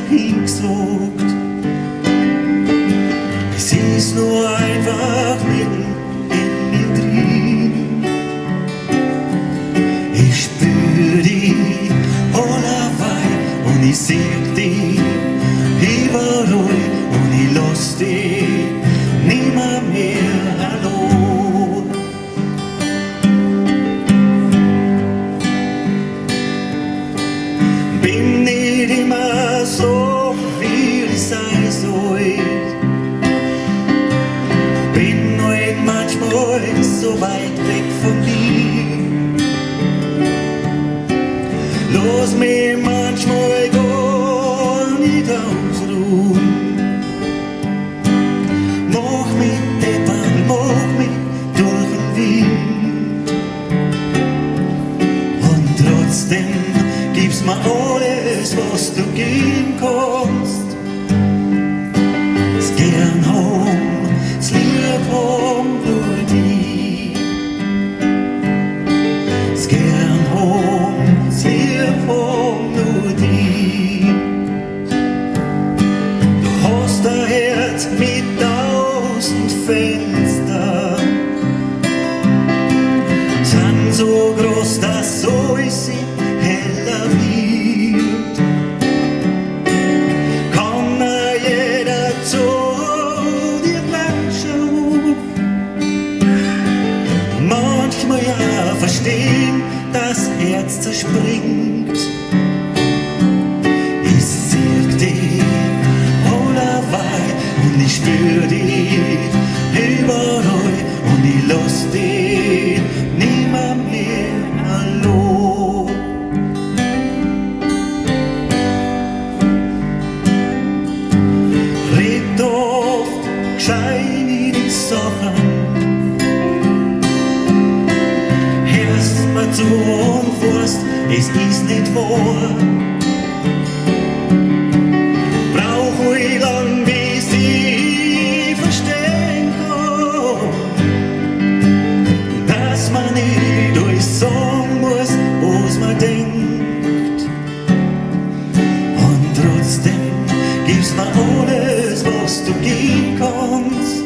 hingesucht. Es ist nur einfach mitten in mir drin. Ich spür die allerweil und ich seh die überall und ich lass die nimmer mehr hallo. Bin nicht immer so, wie ich sein soll. Bin heute manchmal so weit weg von dir. Lass mich manchmal gar nicht ausruhen. Mach mich deppern, mach mich durch den Wind. Und trotzdem gib's mir alles, was du geben kannst. Das gern home, das lieb home, nur die. Das gern home, das lieb home, nur die. Du hast ein Herz mit 1000 Fenster, sind so groß, dass so ist sie heller wird. Kann jeder zu dir anschauen, manchmal ja verstehen, das Herz zerspringt. Ich seh dich allerweil und ich spür dich überall und ich lass dich nimmer mehr hallo. Red oft gescheit die Sachen, hörst mir zu und weißt, es ist nicht wahr. Brauch ich lang, bis ich verstehen kann, dass man nicht alles sagen muss, was man denkt. Und trotzdem gibst mir alles, was du geben kannst.